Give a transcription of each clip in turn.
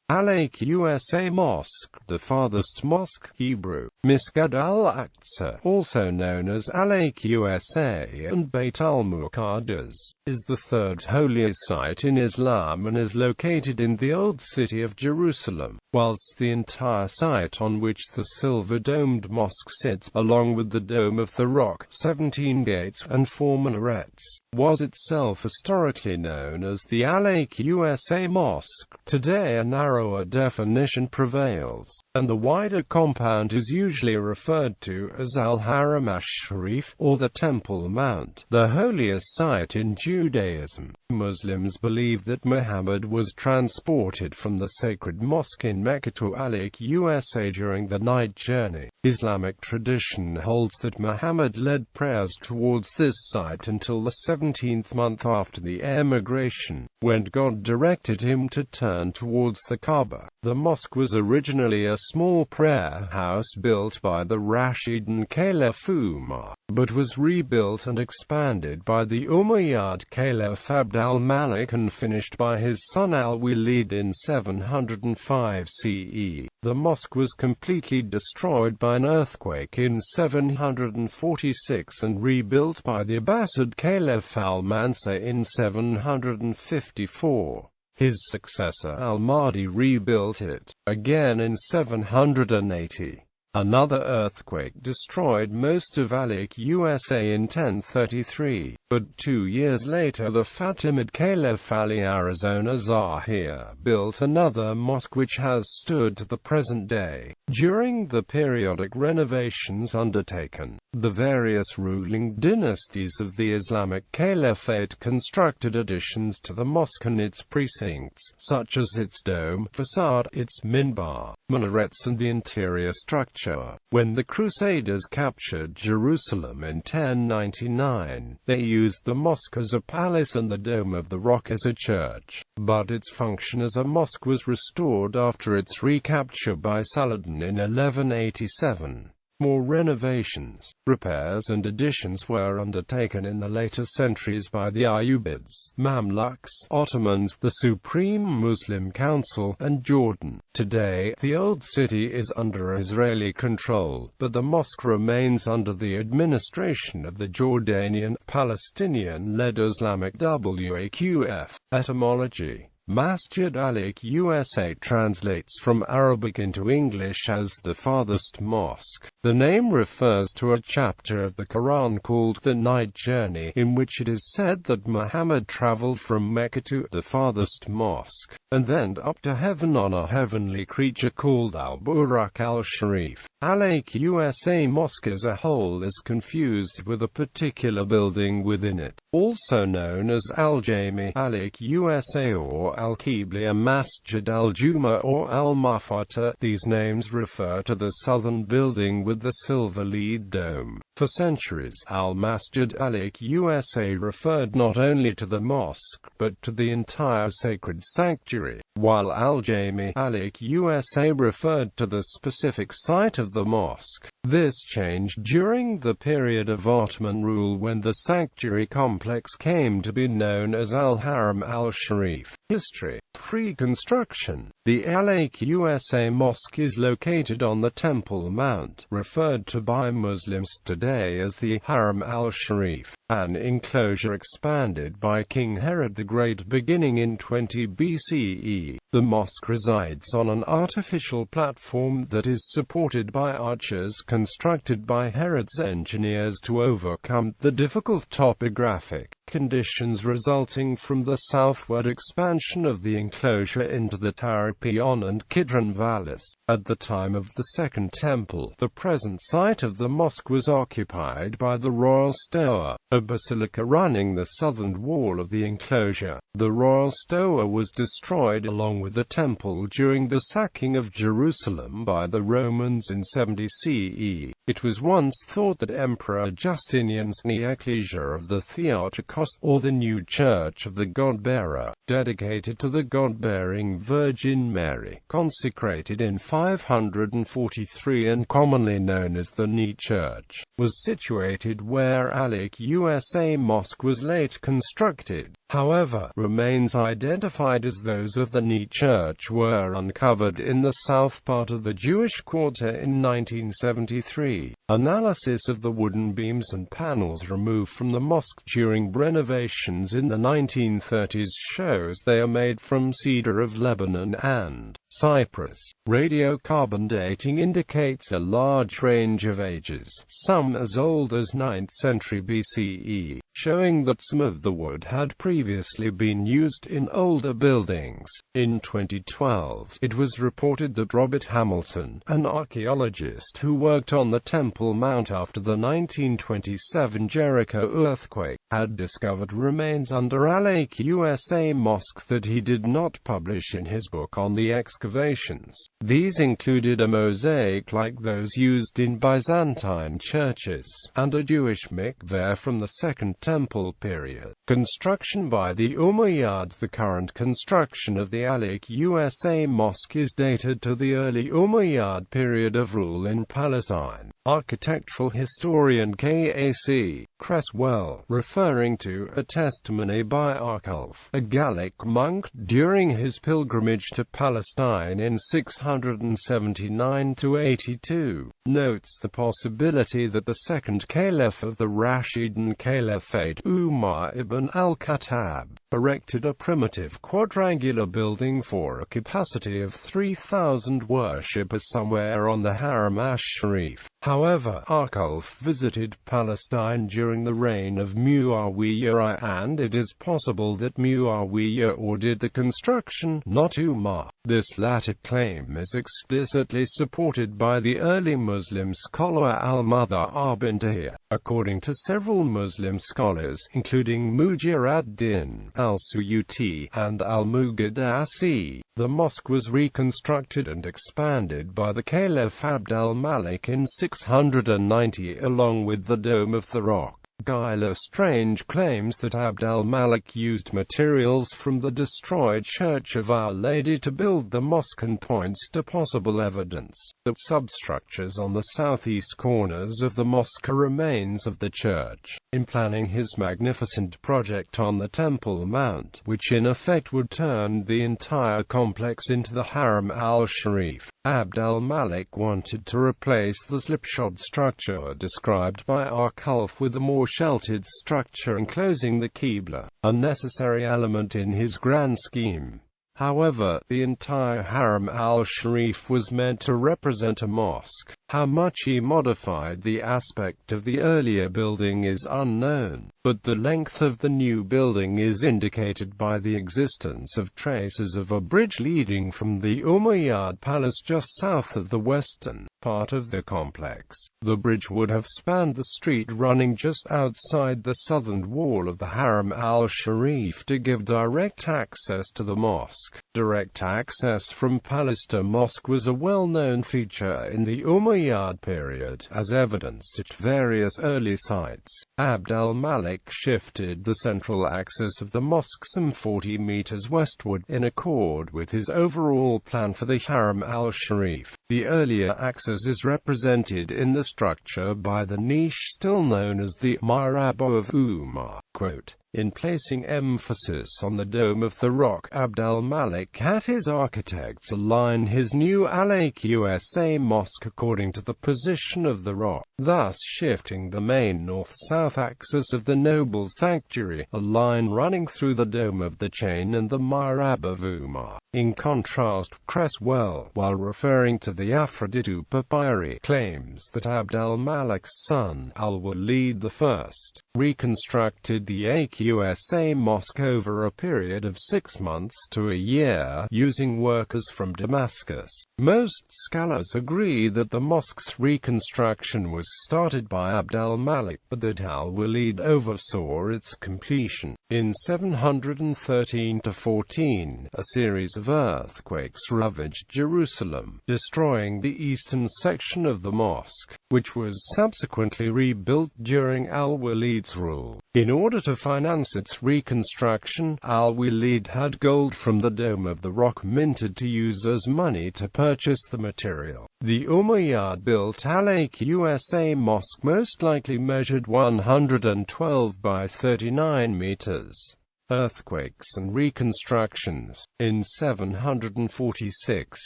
Al-Aqsa Mosque, the Farthest Mosque, Hebrew, Misgad al-Aqsa, also known as Al-Aqsa and Bayt al-Muqaddas, is the third holiest site in Islam and is located in the Old City of Jerusalem, whilst the entire site on which the silver-domed mosque sits, along with the Dome of the Rock, 17 gates, and 4 minarets, was itself historically known as the Al-Aqsa Mosque. Today a narrower definition prevails, and the wider compound is usually referred to as al-Haram, ash-Sharif, or the Temple Mount, the holiest site in Judaism. Muslims believe that Muhammad was transported from the Sacred Mosque in Mecca to Al-Aqsa during the Night Journey. Islamic tradition holds that Muhammad led prayers towards this site until the 17th month after the emigration, when God directed him to turn towards the Kaaba. The mosque was originally a small prayer house built by the Rashidun Caliph Umar, but was rebuilt and expanded by the Umayyad Caliph Abd al-Malik and finished by his son al-Walid in 705 CE. The mosque was completely destroyed by an earthquake in 746 and rebuilt by the Abbasid Caliph al-Mansur in 754. His successor al-Mahdi rebuilt it again in 780. Another earthquake destroyed most of Al-Aqsa in 1033, but 2 years later the Fatimid Caliph Ali Arizona Zahir built another mosque which has stood to the present day. During the periodic renovations undertaken, the various ruling dynasties of the Islamic Caliphate constructed additions to the mosque and its precincts, such as its dome, facade, its minbar, minarets and the interior structure. When the Crusaders captured Jerusalem in 1099, they used the mosque as a palace and the Dome of the Rock as a church, but its function as a mosque was restored after its recapture by Saladin in 1187. More renovations, repairs and additions were undertaken in the later centuries by the Ayyubids, Mamluks, Ottomans, the Supreme Muslim Council, and Jordan. Today, the Old City is under Israeli control, but the mosque remains under the administration of the Jordanian, Palestinian-led Islamic Waqf. Etymology: Masjid al-Aqsa translates from Arabic into English as the Farthest Mosque. The name refers to a chapter of the Quran called the Night Journey, in which it is said that Muhammad traveled from Mecca to the Farthest Mosque, and then up to heaven on a heavenly creature called al-Buraq al-Sharif. Al-Aqsa Mosque as a whole is confused with a particular building within it, also known as al-Jami, al-Aqsa or al-Qibla, Masjid al-Juma or al-Mafata. These names refer to the southern building with the silver-lead dome. For centuries, al-Masjid al-Aqsa referred not only to the mosque, but to the entire sacred sanctuary, while al-Jami al-Aqsa referred to the specific site of the mosque. This changed during the period of Ottoman rule when the sanctuary complex came to be known as al-Haram al-Sharif. History: pre-construction. The Al-Aqsa Mosque is located on the Temple Mount, referred to by Muslims today as the Haram al-Sharif, an enclosure expanded by King Herod the Great beginning in 20 BCE. The mosque resides on an artificial platform that is supported by arches constructed by Herod's engineers to overcome the difficult topographic conditions resulting from the southward expansion of the enclosure into the Tarapion and Kidron valleys. At the time of the Second Temple, the present site of the mosque was occupied by the Royal Stoa, a basilica running the southern wall of the enclosure. The Royal Stoa was destroyed along with the temple during the sacking of Jerusalem by the Romans in 70 CE. It was once thought that Emperor Justinian's ecclesia of the Theotokos, or the new Church of the God-bearer, dedicated to the God-bearing Virgin Mary, consecrated in 543 and commonly known as the Night Church, was situated where Al-Aqsa Mosque was late constructed. However, remains identified as those of the Night Church were uncovered in the south part of the Jewish quarter in 1973. Analysis of the wooden beams and panels removed from the mosque during renovations in the 1930s shows they are made from cedar of Lebanon and Cyprus. Radiocarbon dating indicates a large range of ages, some as old as 9th century BCE, showing that some of the wood had previously been used in older buildings. In 2012, it was reported that Robert Hamilton, an archaeologist who worked on the Temple Mount after the 1927 Jericho earthquake, had discovered remains under Al-Aqsa Mosque that he did not publish in his book on the excavations. These included a mosaic like those used in Byzantine churches, and a Jewish mikveh from the Second Temple period. Construction by the Umayyads. The current construction of the Al-Aqsa Mosque is dated to the early Umayyad period of rule in Palestine. Architectural historian K.A.C. Cresswell, referring to a testimony by Arculf, a Gallic monk, during his pilgrimage to Palestine in 679–82, notes the possibility that the second caliph of the Rashidun Caliphate, Umar ibn al-Khattab, erected a primitive quadrangular building for a capacity of 3,000 worshippers somewhere on the Haram ash-Sharif. However, Arculf visited Palestine during the reign of Muawiyah, and it is possible that Muawiyah ordered the construction, not Umar. This latter claim is explicitly supported by the early Muslim scholar al-Mudhar bin Tahir. According to several Muslim scholars, including Mujir ad-Din al-Suyuti and al-Muqaddas, the mosque was reconstructed and expanded by the Caliph Abd al-Malik in 690 along with the Dome of the Rock. Guy Lestrange claims that Abd al-Malik used materials from the destroyed Church of Our Lady to build the mosque and points to possible evidence that substructures on the southeast corners of the mosque are remains of the church. In planning his magnificent project on the Temple Mount, which in effect would turn the entire complex into the Haram al-Sharif, Abd al-Malik wanted to replace the slipshod structure described by Arculf with a more sheltered structure enclosing the Qibla, a necessary element in his grand scheme. However, the entire Haram al-Sharif was meant to represent a mosque. How much he modified the aspect of the earlier building is unknown, but the length of the new building is indicated by the existence of traces of a bridge leading from the Umayyad palace just south of the western part of the complex. The bridge would have spanned the street running just outside the southern wall of the Haram al-Sharif to give direct access to the mosque. Direct access from Farthest Mosque was a well-known feature in the Umayyad period, as evidenced at various early sites. Abd al-Malik shifted the central axis of the mosque some 40 meters westward, in accord with his overall plan for the Haram al-Sharif. The earlier axis is represented in the structure by the niche still known as the Mihrab of Umar. Quote, in placing emphasis on the Dome of the Rock, Abd al-Malik had his architects align his new Al-Aqsa Mosque according to the position of the rock, thus shifting the main north-south axis of the noble sanctuary, a line running through the dome of the chain and the Mihrab of Umar. In contrast, Cresswell, while referring to the Aphrodite papyri, claims that Abd al-Malik's son, al-Walid I, reconstructed the Aqsa Mosque over a period of 6 months to a year, using workers from Damascus. Most scholars agree that the mosque's reconstruction was started by Abd al-Malik, but that al-Walid oversaw its completion. In 713–14, a series of earthquakes ravaged Jerusalem, destroying the eastern section of the mosque, which was subsequently rebuilt during al-Walid's rule. In order to finance its reconstruction, al-Walid had gold from the Dome of the Rock minted to use as money to purchase the material. The Umayyad built Al-Aqsa Mosque most likely measured 112 by 39 meters. earthquakes and reconstructions. In 746,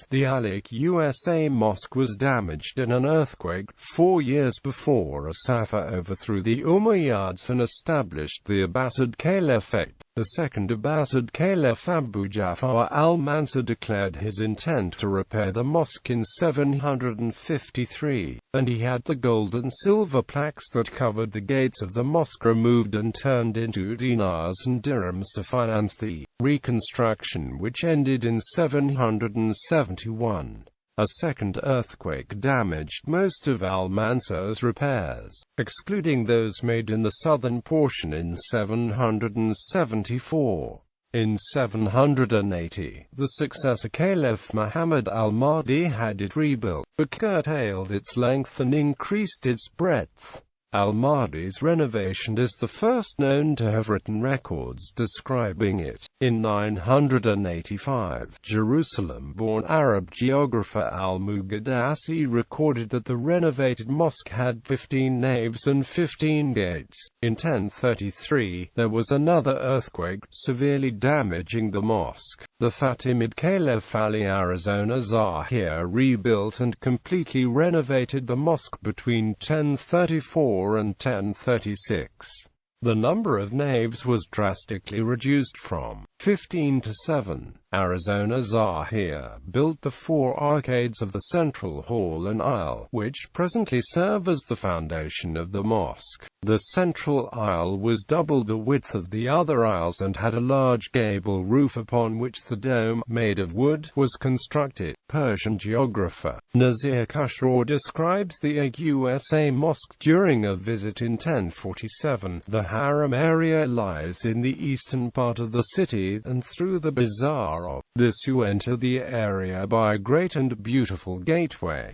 the Al-Aqsa Mosque was damaged in an earthquake. 4 years before, Safa overthrew the Umayyads and established the Abbasid Caliphate. The second Abbasid Caliph Abu Ja'far al-Mansur declared his intent to repair the mosque in 753, and he had the gold and silver plaques that covered the gates of the mosque removed and turned into dinars and dirhams to finance the reconstruction, which ended in 771. A second earthquake damaged most of al-Mansur's repairs, excluding those made in the southern portion in 774. In 780, the successor Caliph Muhammad al-Mahdi had it rebuilt, but curtailed its length and increased its breadth. Al-Mahdi's renovation is the first known to have written records describing it. In 985, Jerusalem-born Arab geographer al-Muqaddas recorded that the renovated mosque had 15 naves and 15 gates. In 1033, there was another earthquake, severely damaging the mosque. The Fatimid Caliph Ali Arizona Zahir rebuilt and completely renovated the mosque between 1034 and 1036. The number of naves was drastically reduced from 15 to 7. Arizona Zahir built the 4 arcades of the central hall and aisle, which presently serve as the foundation of the mosque. The central aisle was double the width of the other aisles and had a large gable roof upon which the dome, made of wood, was constructed. Persian geographer Nazir Khusraw describes the Aqsa Mosque during a visit in 1047. The Haram area lies in the eastern part of the city, and through the bazaar of this you enter the area by a great and beautiful gateway.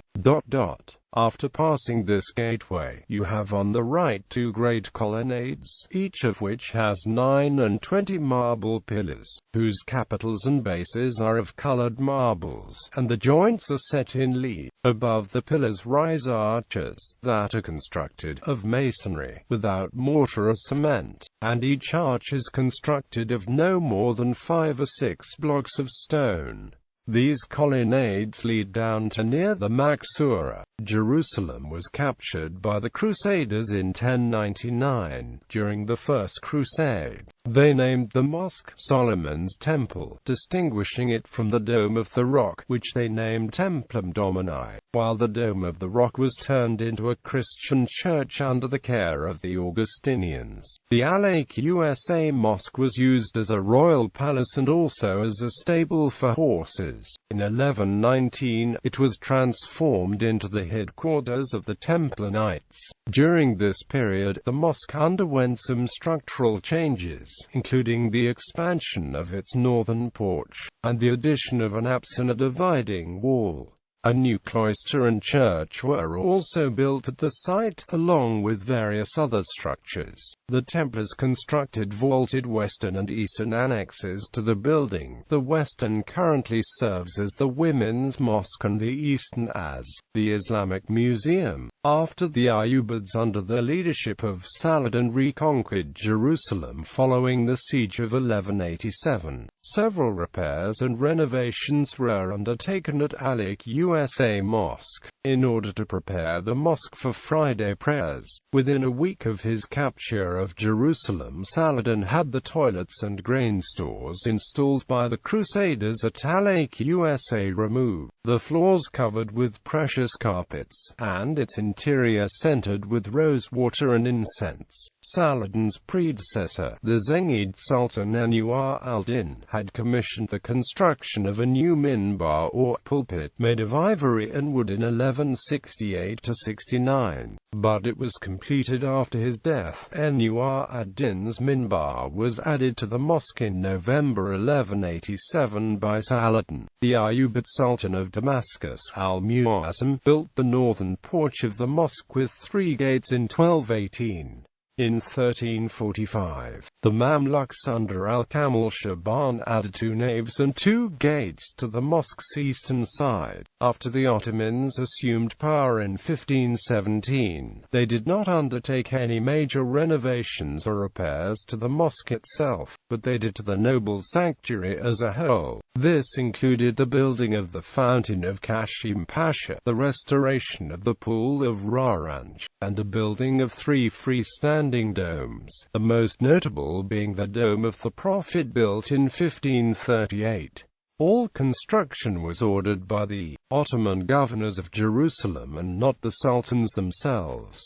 After passing this gateway, you have on the right 2 great colonnades, each of which has 9 and 20 marble pillars, whose capitals and bases are of colored marbles, and the joints are set in lead. Above the pillars rise arches that are constructed of masonry, without mortar or cement, and each arch is constructed of no more than 5 or 6 blocks of stone. These colonnades lead down to near the Maqsura. Jerusalem was captured by the Crusaders in 1099. During the First Crusade, they named the mosque Solomon's Temple, distinguishing it from the Dome of the Rock, which they named Templum Domini, while the Dome of the Rock was turned into a Christian church under the care of the Augustinians. The Al-Aqsa Mosque was used as a royal palace and also as a stable for horses. In 1119, it was transformed into the headquarters of the Templar Knights. During this period, the mosque underwent some structural changes, including the expansion of its northern porch, and the addition of an apse and a dividing wall. A new cloister and church were also built at the site, along with various other structures. The Templars constructed vaulted western and eastern annexes to the building. The western currently serves as the Women's Mosque and the eastern as the Islamic Museum. After the Ayyubids under the leadership of Saladin reconquered Jerusalem following the siege of 1187, several repairs and renovations were undertaken at Al-Aqsa Mosque, in order to prepare the mosque for Friday prayers. Within a week of his capture of Jerusalem, Saladin had the toilets and grain stores installed by the Crusaders at Al-Aqsa removed, the floors covered with precious carpets, and its interior scented with rose water and incense. Saladin's predecessor, the Zengid Sultan Anwar al-Din, had commissioned the construction of a new minbar or pulpit made of ivory and wood in 1168–69, but it was completed after his death. Anwar ad-Din's minbar was added to the mosque in November 1187 by Saladin. The Ayyubid Sultan of Damascus, al-Mu'azzam, built the northern porch of the mosque with 3 gates in 1218. In 1345, The Mamluks under Al-Kamal Shaban added 2 naves and 2 gates to the mosque's eastern side. After the Ottomans assumed power in 1517, they did not undertake any major renovations or repairs to the mosque itself, but they did to the noble sanctuary as a whole. This included the building of the Fountain of Kashim Pasha, the restoration of the Pool of Raranj, and the building of 3 freestanding domes, the most notable being the Dome of the Prophet built in 1538. All construction was ordered by the Ottoman governors of Jerusalem and not the sultans themselves.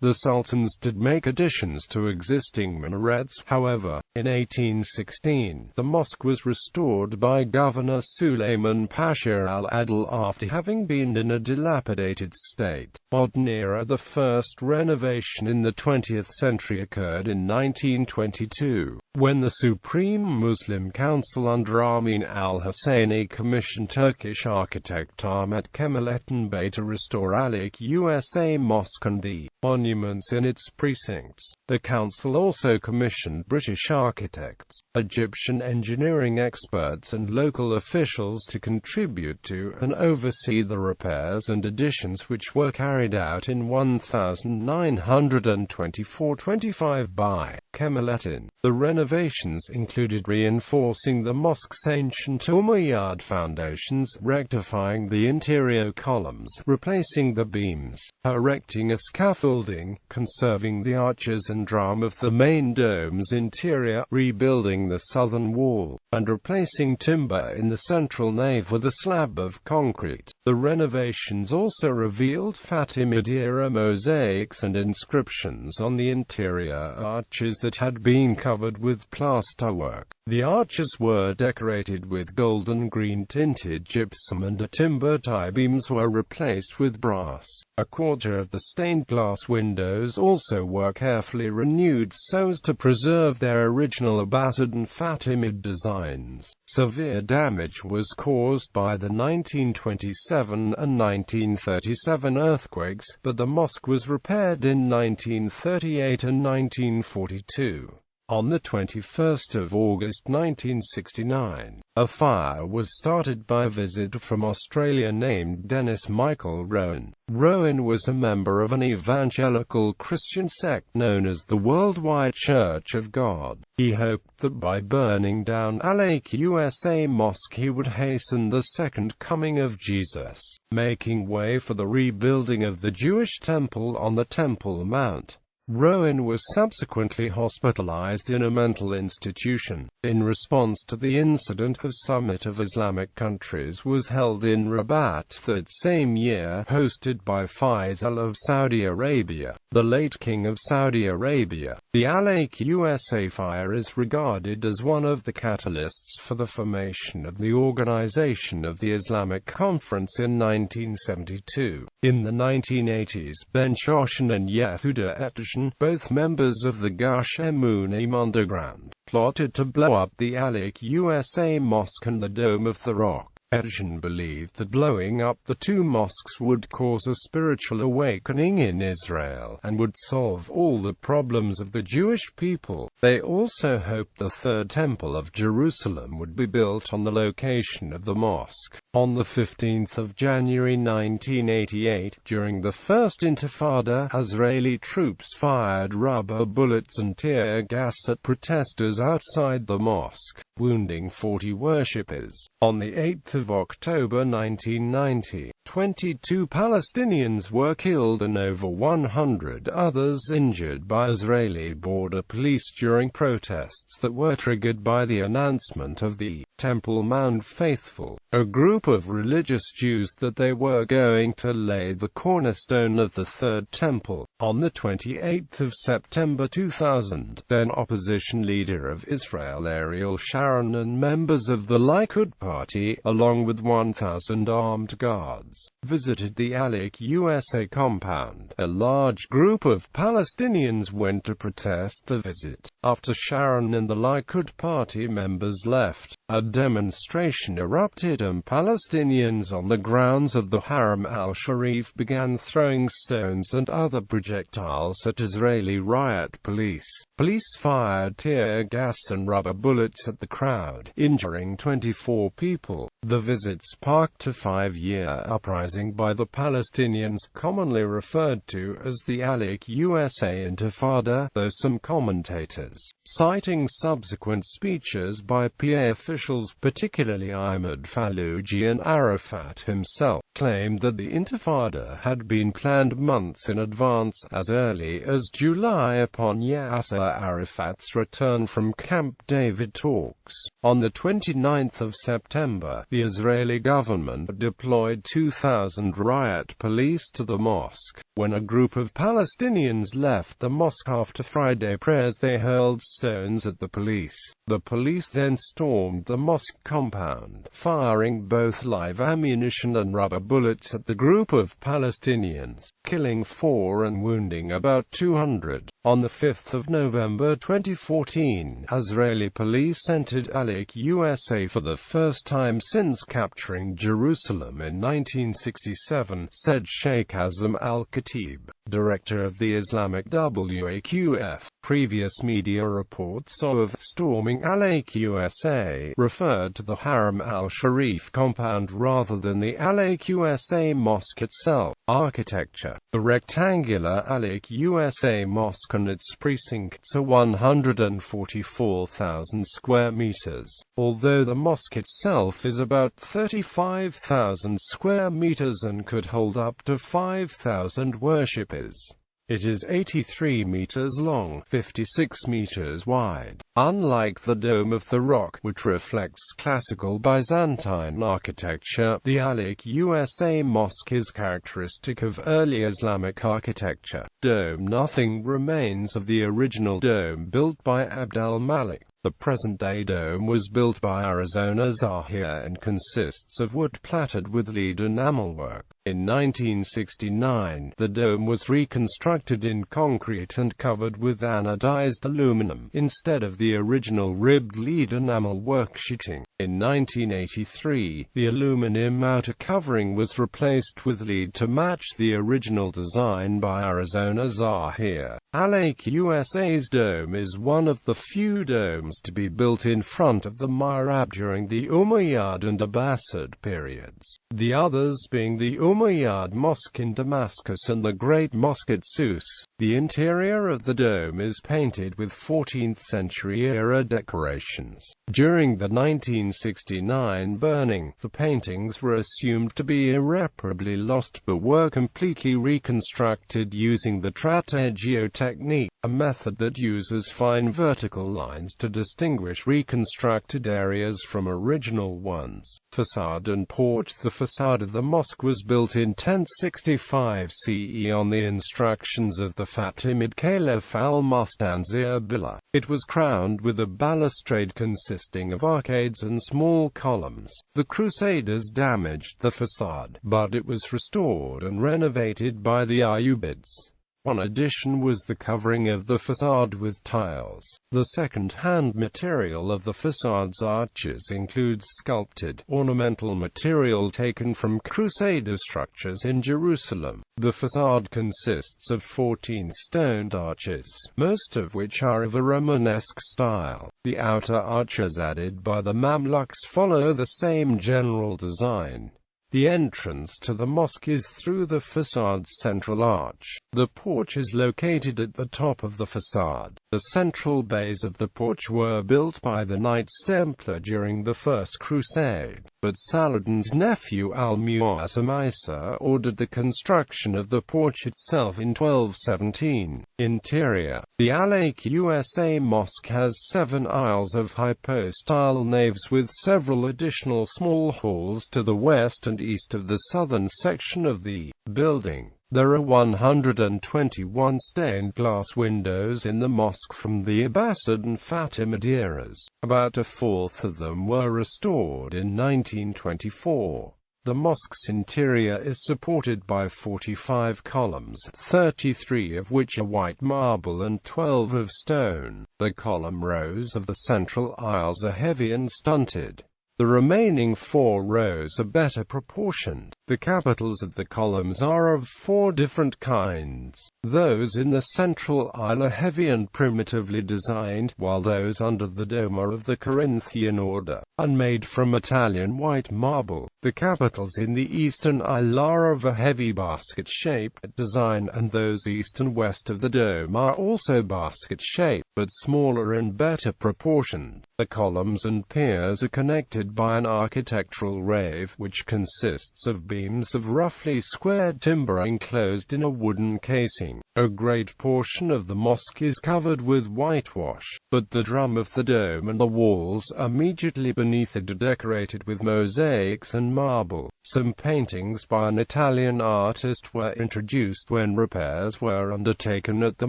The sultans did make additions to existing minarets, however. In 1816, the mosque was restored by Governor Suleiman Pasha al-Adil after having been in a dilapidated state. Modern era. The first renovation in the 20th century occurred in 1922, when the Supreme Muslim Council under Amin al-Husseini commissioned Turkish architect Ahmet Kemalettin Bey to restore Al-Aqsa Mosque and the monuments in its precincts. The council also commissioned British architects, Egyptian engineering experts and local officials to contribute to and oversee the repairs and additions which were carried out in 1924-25 by Kemalettin. The renovations included reinforcing the mosque's ancient Umayyad foundations, rectifying the interior columns, replacing the beams, erecting a scaffolding, conserving the arches and drum of the main dome's interior, rebuilding the southern wall, and replacing timber in the central nave with a slab of concrete. The renovations also revealed Fatimid-era mosaics and inscriptions on the interior arches that had been covered with plasterwork. The arches were decorated with gold and green tinted gypsum and the timber tie-beams were replaced with brass. A quarter of the stained glass windows also were carefully renewed so as to preserve their original Abbasid and Fatimid designs. Severe damage was caused by the 1927 and 1937 earthquakes, but the mosque was repaired in 1938 and 1942. On the 21st of August 1969, a fire was started by a visitor from Australia named Dennis Michael Rowan. Rowan was a member of an evangelical Christian sect known as the Worldwide Church of God. He hoped that by burning down Al-Aqsa Mosque he would hasten the second coming of Jesus, making way for the rebuilding of the Jewish temple on the Temple Mount. Rowan was subsequently hospitalized in a mental institution. In response to the incident, a summit of Islamic countries was held in Rabat that same year, hosted by Faisal of Saudi Arabia, the late King of Saudi Arabia. The Al-Aqsa fire is regarded as one of the catalysts for the formation of the Organization of the Islamic Conference in 1972. In the 1980s, Ben Shoshan and Yehuda Eteshan, both members of the Gush Emunim underground, plotted to blow up the Al-Aqsa Mosque and the Dome of the Rock. Eteshan believed that blowing up the two mosques would cause a spiritual awakening in Israel, and would solve all the problems of the Jewish people. They also hoped the Third Temple of Jerusalem would be built on the location of the mosque. On the 15th of January 1988, during the First Intifada, Israeli troops fired rubber bullets and tear gas at protesters outside the mosque, wounding 40 worshippers. On the 8th of October 1990, 22 Palestinians were killed and over 100 others injured by Israeli border police during protests that were triggered by the announcement of the Temple Mount Faithful, a group of religious Jews, that they were going to lay the cornerstone of the Third Temple. On the 28th of September 2000, then opposition leader of Israel Ariel Sharon and members of the Likud party, along with 1,000 armed guards, visited the Al-Aqsa compound. A large group of Palestinians went to protest the visit. After Sharon and the Likud party members left, a demonstration erupted and Palestinians on the grounds of the Haram al-Sharif began throwing stones and other projectiles projectiles at Israeli riot police. Police fired tear gas and rubber bullets at the crowd, injuring 24 people. The visit sparked a 5-year uprising by the Palestinians, commonly referred to as the Al-Aqsa Intifada, though some commentators, citing subsequent speeches by PA officials, particularly Ahmed Fallouji and Arafat himself, claimed that the Intifada had been planned months in advance, as early as July upon Yasser Arafat's return from Camp David talks. On the 29th of September, the Israeli government deployed 2,000 riot police to the mosque. When a group of Palestinians left the mosque after Friday prayers, they hurled stones at the police. The police then stormed the mosque compound, firing both live ammunition and rubber bullets at the group of Palestinians, killing 4 and wounding about 200. On the 5th of November 2014, Israeli police entered Al-Aqsa for the first time since capturing Jerusalem in 1967, said Sheikh Azam al-Khatib, director of the Islamic Waqf. Previous media reports of storming Al-Aqsa referred to the Haram al-Sharif compound rather than the Al-Aqsa Mosque itself. Architecture. The rectangular Al-Aqsa Mosque and its precincts are 144,000 square meters, although the mosque itself is about 35,000 square meters and could hold up to 5,000 worshippers. It is 83 meters long, 56 meters wide. Unlike the Dome of the Rock, which reflects classical Byzantine architecture, the Al-Aqsa Mosque is characteristic of early Islamic architecture. Dome. Nothing remains of the original dome built by Abd al-Malik. The present-day dome was built by Arizona Zahir and consists of wood platted with lead enamel work. In 1969, the dome was reconstructed in concrete and covered with anodized aluminum, instead of the original ribbed lead enamel work sheeting. In 1983, the aluminum outer covering was replaced with lead to match the original design by Arizona Zahir. Al-Aqsa's dome is one of the few domes to be built in front of the mihrab during the Umayyad and Abbasid periods, the others being the Umayyad Mosque in Damascus and the Great Mosque at Sousse. The interior of the dome is painted with 14th-century-era decorations. During the 1969 burning, the paintings were assumed to be irreparably lost but were completely reconstructed using the trateggio technique, a method that uses fine vertical lines to distinguish reconstructed areas from original ones. Facade and porch. The facade of the mosque was built in 1065 CE on the instructions of the Fatimid Caliph al-Mustanzir Billah. It was crowned with a balustrade consisting of arcades and small columns. The Crusaders damaged the facade, but it was restored and renovated by the Ayyubids. One addition was the covering of the facade with tiles. The second-hand material of the facade's arches includes sculpted, ornamental material taken from Crusader structures in Jerusalem. The facade consists of 14 stoned arches, most of which are of a Romanesque style. The outer arches added by the Mamluks follow the same general design. The entrance to the mosque is through the facade's central arch. The porch is located at the top of the facade. The central bays of the porch were built by the Knights Templar during the First Crusade, but Saladin's nephew Al-Mu'tasim Isa ordered the construction of the porch itself in 1217. Interior. The Al-Aqsa Mosque has 7 aisles of hypostyle naves with several additional small halls to the west and east of the southern section of the building. There are 121 stained glass windows in the mosque from the Abbasid and Fatimid eras. About a fourth of them were restored in 1924. The mosque's interior is supported by 45 columns, 33 of which are white marble and 12 of stone. The column rows of the central aisles are heavy and stunted. The remaining 4 rows are better proportioned. The capitals of the columns are of 4 different kinds. Those in the central aisle are heavy and primitively designed, while those under the dome are of the Corinthian order, and made from Italian white marble. The capitals in the eastern aisle are of a heavy basket-shaped design, and those east and west of the dome are also basket-shaped, but smaller and better proportioned. The columns and piers are connected by an architectural rave, which consists of beams of roughly squared timber enclosed in a wooden casing. A great portion of the mosque is covered with whitewash, but the drum of the dome and the walls immediately beneath it are decorated with mosaics and marble. Some paintings by an Italian artist were introduced when repairs were undertaken at the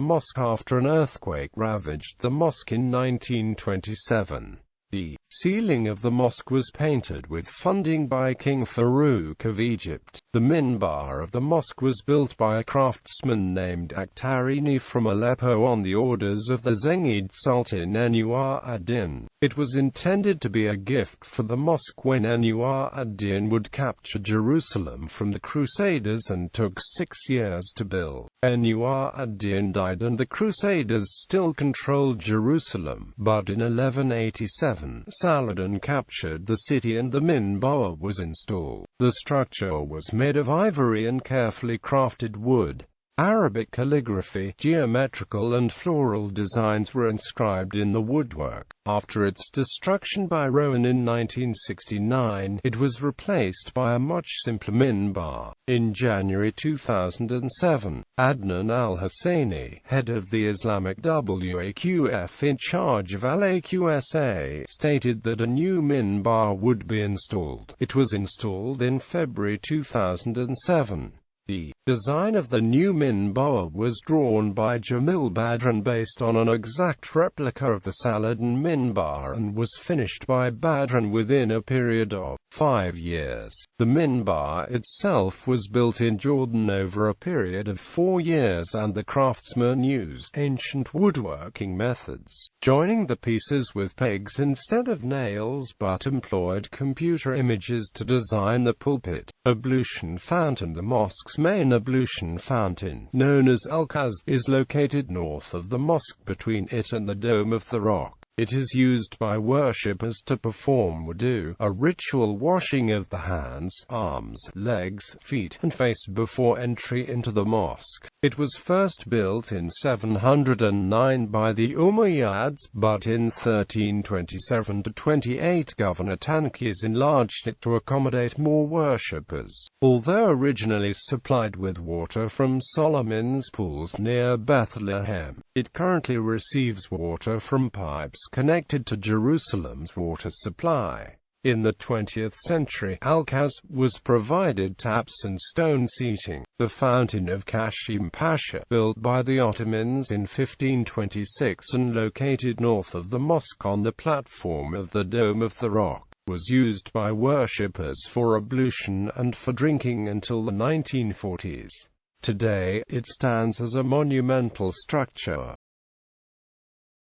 mosque after an earthquake ravaged the mosque in 1927. The ceiling of the mosque was painted with funding by King Farouk of Egypt. The minbar of the mosque was built by a craftsman named Akhtarini from Aleppo on the orders of the Zengid Sultan Anwar ad-Din. It was intended to be a gift for the mosque when Anwar ad-Din would capture Jerusalem from the Crusaders and took 6 years to build. Anwar ad-Din died and the Crusaders still controlled Jerusalem, but in 1187, Saladin captured the city and the minbar was installed. The structure was made of ivory and carefully crafted wood. Arabic calligraphy, geometrical and floral designs were inscribed in the woodwork. After its destruction by Rowan in 1969, it was replaced by a much simpler minbar. In January 2007, Adnan al-Husseini, head of the Islamic Waqf in charge of al-Aqsa, stated that a new minbar would be installed. It was installed in February 2007. The design of the new minbar was drawn by Jamil Badran based on an exact replica of the Saladin minbar and was finished by Badran within a period of 5 years. The minbar itself was built in Jordan over a period of 4 years, and the craftsman used ancient woodworking methods, joining the pieces with pegs instead of nails, but employed computer images to design the pulpit. Ablution fountain. The mosque's main ablution fountain, known as Al-Aqsa, is located north of the mosque between it and the Dome of the Rock. It is used by worshippers to perform wudu, a ritual washing of the hands, arms, legs, feet, and face before entry into the mosque. It was first built in 709 by the Umayyads, but in 1327–28 Governor Tankis enlarged it to accommodate more worshippers. Although originally supplied with water from Solomon's pools near Bethlehem, it currently receives water from pipes connected to Jerusalem's water supply. In the 20th century, Al-Aqsa was provided taps and stone seating. The fountain of Kashim Pasha, built by the Ottomans in 1526 and located north of the mosque on the platform of the Dome of the Rock, was used by worshippers for ablution and for drinking until the 1940s. Today, it stands as a monumental structure.